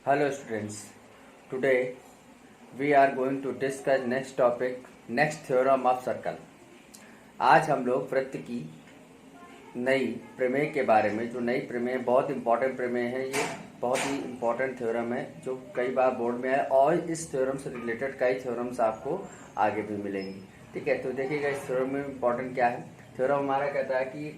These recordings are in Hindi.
Hello students, today we are going to discuss next topic, next theorem of circle. आज हम लोग वृत्त की नई प्रमेय के बारे में, जो नई प्रमेय बहुत इंपॉर्टेंट प्रमेय है, ये बहुत ही इंपॉर्टेंट थ्योरम है जो कई बार बोर्ड में है और इस थ्योरम से रिलेटेड कई थ्योरम्स आपको आगे भी मिलेंगी। ठीक है, तो देखिएगा इस थ्योरम में इंपॉर्टेंट क्या है। थ्योरम हमारा कहता है कि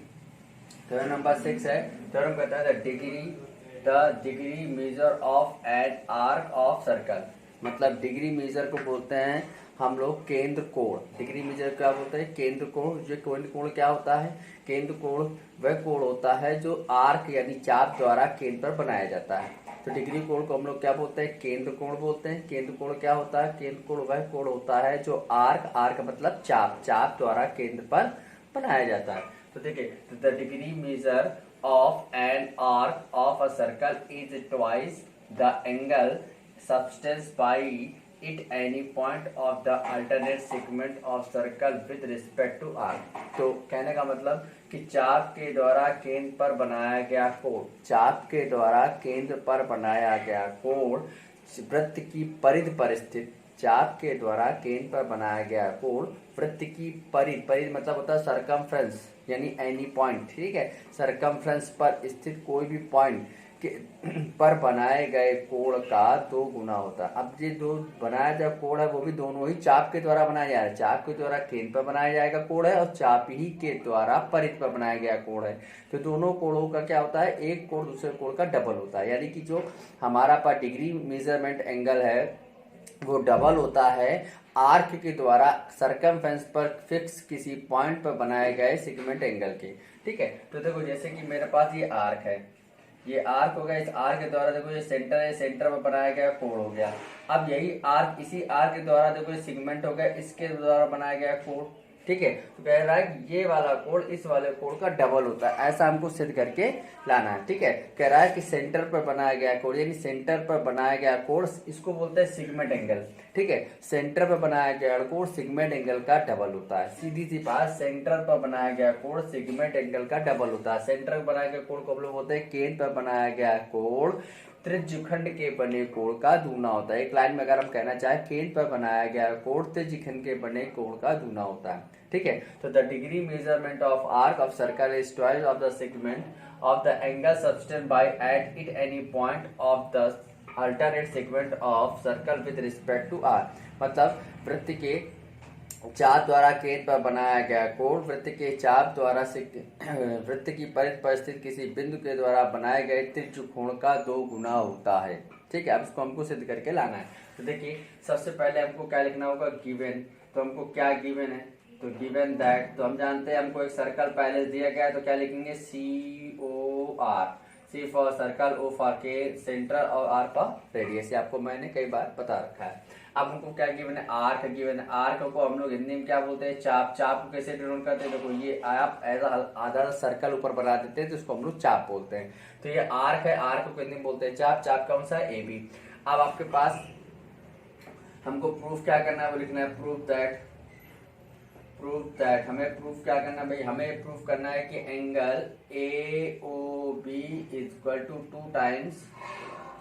थ्योरम नंबर 6 है। थ्योरम कहता है the degree measure of an arc of circle. मतलब डिग्री मेजर को बोलते हैं हम लोग केंद्र कोण। डिग्री मेजर क्या बोलते हैं? केंद्र कोण। जो केंद्र कोण क्या होता है? केंद्र कोण वह कोण होता है जो आर्क यानी चाप द्वारा केंद्र पर बनाया जाता है। तो डिग्री कोण को हम लोग क्या बोलते हैं? केंद्र कोण बोलते हैं। केंद्र कोण क्या होता है? केंद्र कोण वह कोण होता है जो आर्क मतलब चाप द्वारा केंद्र पर बनाया जाता है। तो देखिए, the degree measure of an arc of a circle is twice the angle subtended by it any point of the alternate segment of circle with respect to arc। तो कहने का मतलब कि चाप के द्वारा केंद्र पर बनाया गया कोण, चाप के द्वारा केंद्र पर बनाया गया कोण वृत्त की परिधि पर स्थित, चाप के द्वारा केंद्र पर बनाया गया कोण वृत्त की परिधि मतलब होता है सरकमफ्रेंस यानी एनी पॉइंट। ठीक है, सरकमफ्रेंस पर स्थित कोई भी पॉइंट के पर बनाए गए कोण का 2 गुना होता है। अब ये दो बनाया जो कोण है वो भी दोनों ही चाप के द्वारा बनाया जा रहा है। चाप के द्वारा केंद्र पर बनाया जाएगा कोण है और चाप ही के द्वारा परिधि पर बनाया गया कोण है। तो दोनों कोणों का क्या होता है? एक कोण दूसरे कोण का डबल होता है। यानी कि जो हमारा पास डिग्री मेजरमेंट एंगल है वो डबल होता है आर्क के द्वारा सरकमफ्रेंस पर फिक्स किसी पॉइंट पर बनाए गए सेगमेंट एंगल के। ठीक है, तो देखो जैसे कि मेरे पास ये आर्क है, ये आर्क हो गया। इस आर्क के द्वारा देखो ये सेंटर है, सेंटर पर बनाया गया कोण हो गया। अब यही आर्क, इसी आर्क के द्वारा देखो ये सेगमेंट हो गया, इसके द्वारा बनाया गया कोण। ठीक है, तो कह रहा है कि ये वाला कोण इस वाले कोण का डबल होता है, ऐसा हमको सिद्ध करके लाना है। ठीक है, कह रहा है कि सेंटर पर बनाया गया कोण यानी सेंटर पर बनाया गया कोण इसको बोलते हैं सेगमेंट एंगल। ठीक है, सेंटर पर बनाया गया कोण सेगमेंट एंगल का डबल होता है। सीधी सी बात, सेंटर पर बनाया गया कोण सेगमेंट एंगल का डबल होता है। सेंटर पर बनाया गया कोण को हम लोग बोलते हैं केंद्र पर बनाया गया कोण त्रिज्यखंड के बने कोण का दूना होता है। एक लाइन में अगर हम कहना चाहें, केंद्र पर बनाया गया कोण त्रिज्यखंड के बने कोण का दूना होता है। ठीक है, तो the degree measurement of arc of circle is twice of the segment of the angle subtend by at it any point of the alternate segment of circle with respect to R. मतलब वृत्त के चाप द्वारा केंद्र पर बनाया गया कोण वृत्त के चाप द्वारा वृत्त की परिधि पर स्थित किसी बिंदु के द्वारा बनाए गए त्रिज्यकोण का 2 गुना होता है। ठीक है, अब इसको हमको सिद्ध करके लाना है। तो देखिए, सबसे पहले हमको क्या लिखना होगा? गिवन। तो हमको क्या गिवन है? तो गिवन दैट, तो हम जानते हैं हमको एक सर्कल पहले दिया गया है, तो क्या लिखेंगे? COR, C for circle, O for के सेंटर और R फॉर रेडियस। आपको मैंने कई बार बता रखा है। अब हमको क्या गिवन है? आर्क गिवन है। आर्क को हम लोग हिंदी में क्या बोलते हैं? चाप। चाप को कैसे डिनोट करते हैं? देखो ये आप ऐसा आधा सर्कल ऊपर बना देते हैं तो इसको हम लोग चाप बोलते हैं। तो ये आर्क है, आर्क को हिंदी में बोलते हैं चाप। चाप कौन सा है? AB। अब आपके पास हमको प्रूफ क्या करना है? वो लिखना है प्रूफ दैट हमें प्रूफ क्या करना है भाई? हमें प्रूफ करना है कि angle AOB equal to 2 times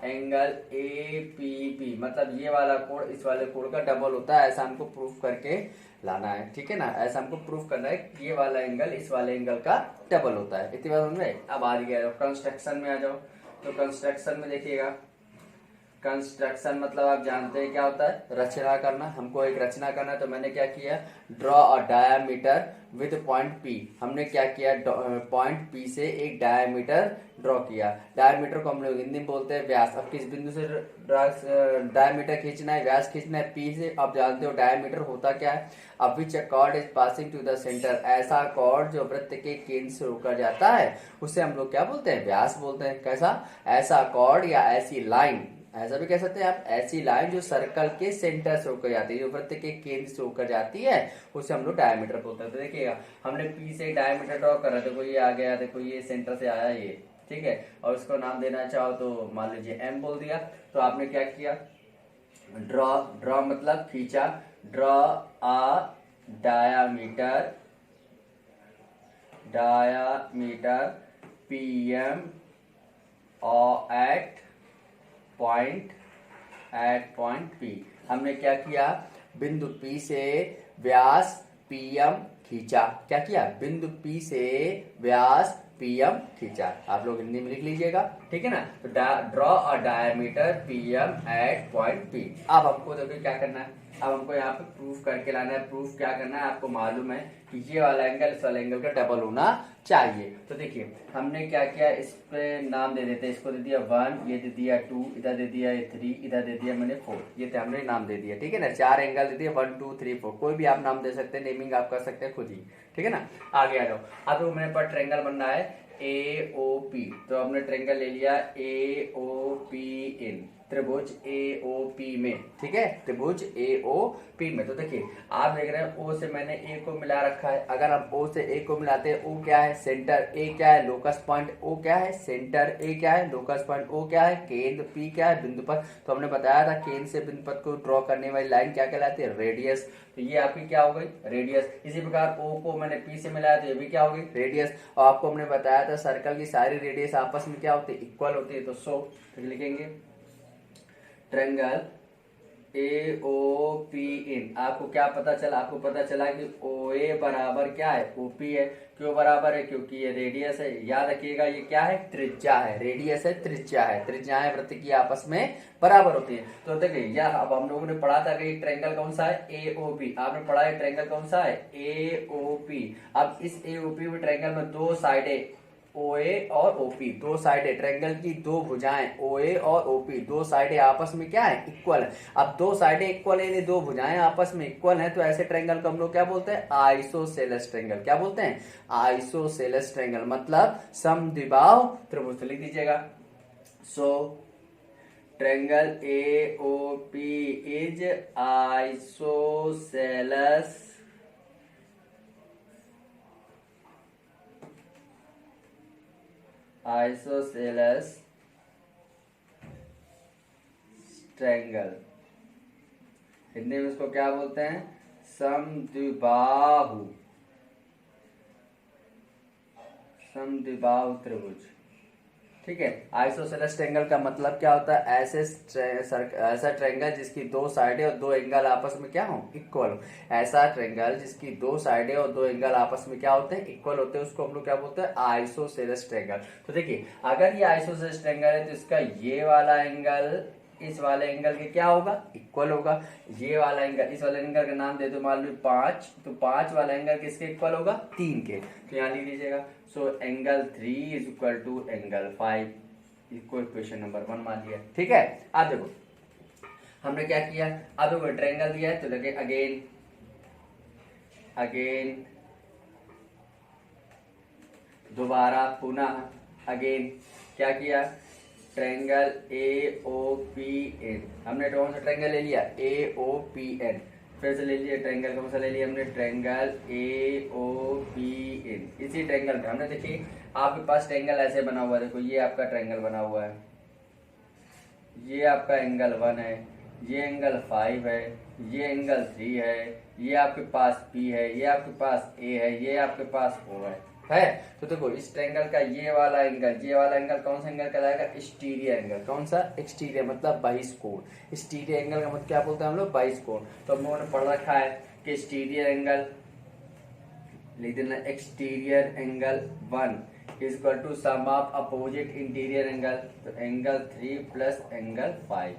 angle APB। मतलब ये वाला कोण इस वाले कोण का डबल होता है, ऐसा हमको प्रूफ करके लाना है। ठीक है ना, ऐसा हमको प्रूफ करना है कि ये वाला एंगल इस वाले एंगल का डबल होता है। इतनी बात समझ में? अब आ गया कंस्ट्रक्शन में आ जाओ। तो कंस्ट्रक्शन में देखिएगा, कंस्ट्रक्शन मतलब आप जानते हैं क्या होता है? रचना करना। हमको एक रचना करना है, तो मैंने क्या किया? Draw a diameter with point P। हमने क्या किया? पॉइंट P से एक डायामीटर ड्रॉ किया। डायामीटर को हम लोग हिंदी में बोलते हैं व्यास। अब किस बिंदु से डायामीटर खींचना है? व्यास खींचना है P से। अब जानते हो डायामीटर होता क्या है? अब which cord is passing to the centre, ऐसा कॉर्ड जो वृत्त के केंद्र से होकर जाता है उसे हम लोग क्या बोलते हैं? व्यास बोलते हैं। कैसा? ऐसा कॉर्ड या ऐसी लाइन, ऐसा भी कह सकते हैं आप, ऐसी लाइन जो सर्कल के सेंटर से होकर जाती है, जो वृत्त के केंद्र से होकर जाती है उसे हम लोग डायमीटर बोलते हैं। तो देखिएगा, हमने P से डायमीटर ड्रॉ करा। देखो ये आ गया, देखो ये सेंटर से आया ये। ठीक है, और इसको नाम देना चाहो तो मान लीजिए M बोल दिया। तो आपने क्या किया? ड्रॉ मतलब खींचा। ड्रॉ आ डायामीटर PM और एट पॉइंट P। हमने क्या किया, बिंदु P से व्यास PM खींचा। क्या किया, बिंदु P से व्यास PM खींचा। आप लोग हिंदी में लिख लीजिएगा, ठीक है ना। तो draw a diameter PM at point P। अब हमको देखो क्या करना है, अब हमको यहाँ पे प्रूफ करके लाना है। प्रूफ क्या करना है, आपको मालूम है कि ये वाला एंगल इस वाला एंगल का डबल होना चाहिए। तो देखिए हमने क्या किया, इस पे नाम दे देते हैं। इसको दे दिया 1, ये दे दिया 2, इधर दे दिया 3, इधर दे दिया मैंने 4। ये तो हमने नाम दे दिया, ठीक है ना। 4 एंगल दे दिए, 1 2 3 4। कोई भी आप नाम दे सकते हैं, नेमिंग आप कर सकते हैं खुद ही, ठीक है ना। आगे आ जाओ। अब तो मेरे पास ट्रायंगल बन रहा है AOP। तो हमने ट्रायंगल ले लिया AOP इन त्रिभुज AOP में, ठीक है, त्रिभुज AOP में। तो देखिए आप देख रहे हैं O से मैंने A को मिला रखा है। अगर हम O से A को मिलाते हैं, O क्या है, सेंटर, A क्या है, लोकस पॉइंट, O क्या है, सेंटर, A क्या है, लोकस पॉइंट, O क्या है, केंद्र, P क्या है, बिंदु पथ। तो हमने बताया था केंद्र से बिंदु पथ को ड्रॉ करने वाली लाइन क्या कहलाती है, रेडियस। तो ये आपकी क्या हो गई, रेडियस। इसी प्रकार O को मैंने P से मिलाया तो ये भी क्या हो गई, रेडियस। और आपको हमने बताया था सर्कल की सारी रेडियस आपस में क्या होती है, इक्वल होती है। तो सो लिखेंगे ट्रायंगल AOP इन। आपको क्या पता चला, आपको पता चला कि OA बराबर क्या है, OP है। क्यों बराबर है, क्योंकि ये रेडियस है। याद रखिएगा ये क्या है, त्रिज्या है। रेडियस है, त्रिज्या है। त्रिज्याएं वृत्त की आपस में बराबर होती है। तो देखिए यह अब हम लोगों ने पढ़ा था कि ट्रायंगल कौन सा है, AOP। आपने पढ़ा है ट्रायंगल कौन सा है, AOP। अब इस AOP में ट्रायंगल में दो साइडें OA और OP, दो साइडें, ट्रायंगल की दो भुजाएं OA और OP, दो साइडें आपस में क्या है, इक्वल है। अब दो साइडें इक्वल है, दो भुजाएं आपस में इक्वल हैं, तो ऐसे ट्रायंगल को हम लोग क्या बोलते हैं, आइसोसेलेस ट्रायंगल। क्या बोलते हैं, आइसोसेलेस ट्रायंगल, मतलब समद्विबाहु त्रिभुज। लिख दीजिएगा। So triangle AOP is isosceles triangle. Hindi में इसको क्या बोलते हैं, समद्विबाहु त्रिभुज, ठीक है। आइसोसेलेस ट्रायंगल का मतलब क्या होता है, ऐसा ट्रायंगल जिसकी दो साइडें और दो एंगल आपस में क्या हो, इक्वल हो। ऐसा ट्रायंगल जिसकी दो साइडें और दो एंगल आपस में क्या होते हैं, इक्वल होते हैं, उसको हम लोग क्या बोलते हैं, आइसोसेलेस ट्रायंगल। तो देखिए अगर ये आइसोसेलेस ट्रायंगल है तो इसका ये वाला एंगल इस वाले एंगल के क्या होगा, इक्वल होगा। ये वाला एंगल, इस वाले एंगल का नाम दे दो मान लो 5, तो 5 वाला एंगल किसके इक्वल होगा, 3 के। तो यहाँ लिख लीजिएगा। So angle 3 is equal to angle 5। इसको इक्वेशन नंबर 1 मान लिया, ठीक है। अब देखो हमने क्या किया, अब देखो ट्रायंगल दिया है तो लगे अगेन दोबारा पुनः अगेन क्या किया, ट्रायंगल AOPN। हमने कौन सा ट्रायंगल ले लिया, AOPN। फिर से ले लिया ट्रायंगल, कौन सा ले लिया हमने, ट्रायंगल AOPN। इसी ट्रायंगल में हमने देखिए आपके पास ट्रायंगल ऐसे बना हुआ है, देखो ये आपका ट्रायंगल बना हुआ है, ये आपका एंगल 1 है, ये एंगल 5 है, ये एंगल 3 है, ये आपके पास P है, ये आपके पास A है, ये आपके पास O है। तो देखो इस ट्रायंगल का ये वाला एंगल कौन सा एंगल कहलाएगा, एक्सटीरियर एंगल। कौन सा, एक्सटीरियर, मतलब बहिष्कोण। एक्सटीरियर एंगल का मतलब क्या बोलते हैं हम लोग, बहिष्कोण। तो हम लोगों ने पढ़ रखा है कि एक्सटीरियर एंगल, लिख देना exterior angle 1 is equal to sum of opposite interior angle. तो एंगल 3 प्लस एंगल 5,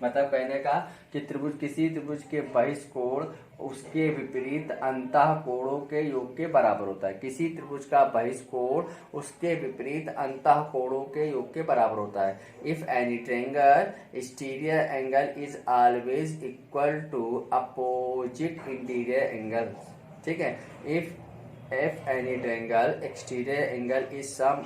मतलब कहने का कि त्रिभुज, किसी त्रिभुज के बहिष्कोण उसके विपरीत अंतः कोणों के योग के बराबर होता है। किसी त्रिभुज का बहिष्कोण उसके विपरीत अंतः कोणों के योग के बराबर होता है। If any triangle exterior angle is always equal to opposite interior angle, ठीक है। If any triangle exterior angle is sum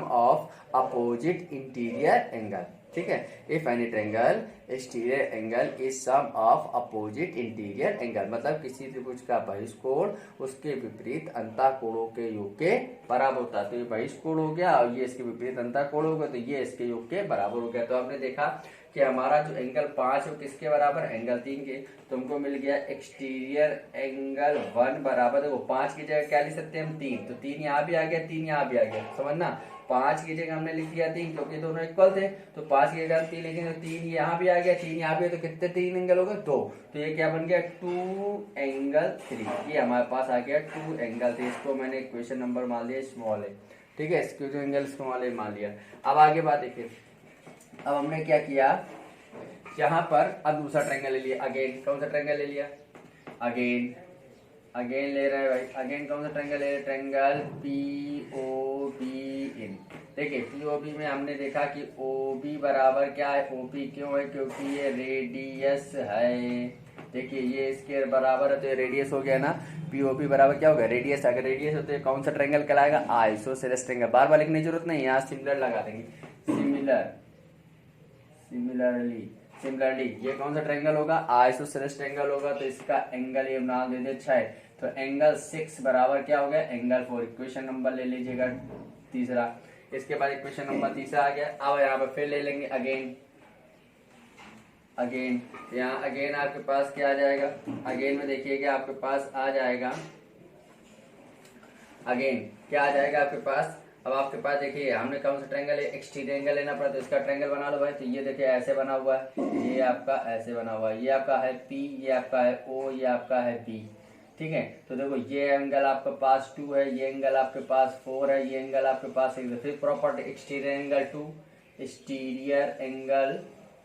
of opposite interior angle, ठीक है। If any triangle exterior angle is sum of opposite interior angle, मतलब किसी त्रिभुज का बहिष्कोण उसके विपरीत अंतः कोणों के योग के बराबर होता है। तो ये बहिष्कोण हो गया और ये इसके विपरीत अंतः कोण हो गया, तो ये इसके योग के बराबर हो गया। तो आपने देखा कि हमारा जो एंगल 5 है किसके बराबर, एंगल 3 के। तुमको मिल गया एक्सटीरियर एंगल 1 बराबर, देखो 5 की जगह क्या लिख सकते हैं हम, 3। तो 3 यहाँ भी आ गया, 3 यहाँ भी आ गया, समझना। 5 की जगह हमने लिख दिया 3, क्योंकि दोनों इक्वल थे, तो 5 की जगह 3 लिखेंगे, तो 3 यहाँ भी आ गया, 3 यहाँ भी है, तो कितने 3 एंगल हो गए 2, तो ये क्या बन गया 2 एंगल 3, ये हमारे पास आ गया 2 एंगल 3। इसको मैंने इक्वेशन नंबर मान लिया स्मॉल है, ठीक है, इसको जो एंगल स्मॉल है मान लिया। अब आगे बात देखिए, अब हमने क्या किया, यहाँ पर अब दूसरा ट्रायंगल ले लिया, अगेन कौन सा ट्रायंगल ले लिया, अगेन ले रहे हैं भाई, अगेन कौन सा ट्रायंगल ले रहे हैं, ट्रायंगल पीओबी इन। देखिए पीओबी में हमने देखा कि ओबी बराबर क्या है, ओपी क्यों है, क्योंकि ये रेडियस है। देखिए ये इसके बराबर है, तो ये रेडियस हो गया ना, पीओबी बराबर क्या होगा, रेडियस। अगर रेडियस हो तो ये कौन सा ट्रायंगल कहलाएगा, आइसोसेलेस ट्रायंगल। बार बार लिखने की जरूरत नहीं, यहाँ सिमिलर लगा देंगे, सिमिलरली ये कौन सा ट्रायंगल होगा, आइसोसेलेस ट्रायंगल होगा, तो इसका एंगल ये नाम दे दे 6, तो एंगल 6 बराबर क्या हो गया, एंगल 4। इक्वेशन नंबर ले लीजिएगा तीसरा। इसके बाद इक्वेशन नंबर तीसरा आ गया। अब यहाँ पर फिर ले लेंगे अगेन, यहाँ अगेन आपके पास क्या आ जाएगा, अगेन में देखिएगा आपके पास आ जाएगा, अगेन क्या आ जाएगा आपके पास। अब आपके पास देखिए हमने कौन सा ट्रायंगल है, एक्सटीरियर एंगल लेना पड़ा, तो इसका ट्रायंगल बना लो भाई। तो ये देखिए ऐसे बना हुआ है, ये आपका ऐसे बना हुआ है, ये आपका है पी, ये आपका है ओ, ये आपका है बी, ठीक है। तो देखो ये एंगल आपके पास 2 है, ये एंगल आपके पास 4 है, ये एंगल आपके पास 6 है। फिर property exterior angle 2, exterior angle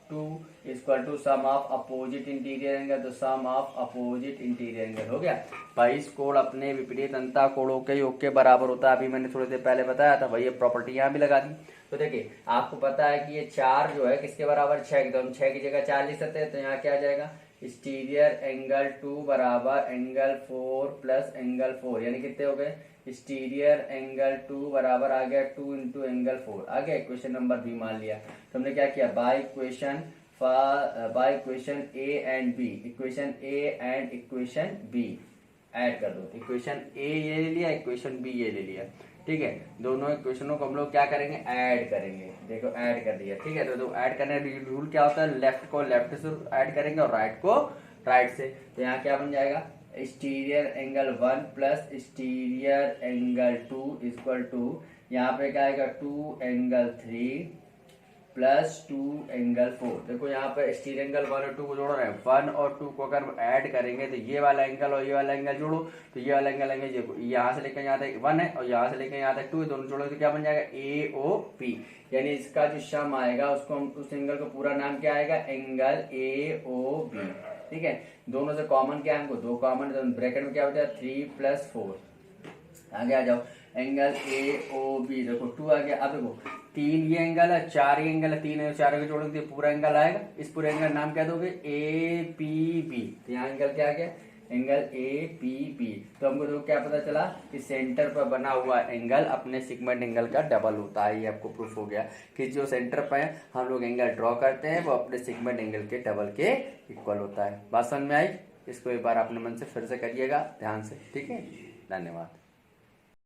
2 equal to sum of opposite interior angle, तो sum of opposite interior angle हो गया भाई। इस कोण अपने विपरीत अंतः कोणों के योग के बराबर होता है, अभी मैंने थोड़ी देर पहले बताया था भाई, ये प्रॉपर्टी यहाँ भी लगा दी। तो देखिए आपको पता है कि ये 4 जो है किसके बराबर, 6, तो हम 6 की जगह 4 लिख सकते हैं, तो यहाँ क्या आ जाएगा, एक्सटीरियर एंगल 2 बराबर एंगल 4 प्लस एंगल 4, यानी कितने हो गए, एक्सटीरियर एंगल 2 बराबर आ गया 2 इंटू एंगल 4 आ गया। इक्वेशन नंबर बी मान लिया। तो हमने क्या किया, by equation A and B, equation A and equation B add कर दो। इक्वेशन ए ये ले लिया, इक्वेशन बी ये ले लिया, ठीक है। दोनों इक्वेशनों को हम लोग क्या करेंगे, ऐड करेंगे। देखो ऐड कर दिया, ठीक है। तो ऐड करने रूल क्या होता है, लेफ्ट को लेफ्ट से ऐड करेंगे और राइट को राइट से। तो यहाँ क्या बन जाएगा, exterior angle 1 plus exterior angle 2 equal to, यहाँ पे क्या आएगा 2 एंगल 3 प्लस 2 एंगल 4। देखो यहाँ पर एक्सटीरियर एंगल 1 और 2 को जोड़ रहे हैं, 1 और 2 को अगर ऐड करेंगे तो ये वाला एंगल और ये वाला एंगल जोड़ो, तो ये वाला एंगल लेंगे, यहाँ से लेकर यहाँ तक 1 है और यहाँ से लेकर यहाँ तक 2 है, दोनों जोड़ो तो क्या बन जाएगा AOP। यानी इसका जो सम आएगा उसको हम, उस एंगल का पूरा नाम क्या आएगा, एंगल AOB, ठीक है। दोनों से कॉमन क्या है, हमको 2 कॉमन, तो ब्रैकेट में क्या बचा 3 प्लस 4। आगे आ जाओ, एंगल AOB देखो 2 आ गया। अब देखो 3 ये एंगल है, 4 ये एंगल है, 3 है, 4 को जोड़ोगे तो पूरा एंगल आएगा। इस पूरे एंगल नाम क्या दोगे, APB। तो यहाँ एंगल क्या आ गया, एंगल APB। तो हमको देखो क्या पता चला कि सेंटर पर बना हुआ एंगल अपने सेगमेंट एंगल का डबल होता है। ये आपको प्रूफ हो गया कि जो सेंटर पर हम लोग एंगल ड्रॉ करते हैं वो अपने सेगमेंट एंगल के डबल के इक्वल होता है। बात समझ में आई? इसको एक बार अपने मन से फिर से करिएगा ध्यान से, ठीक है। धन्यवाद।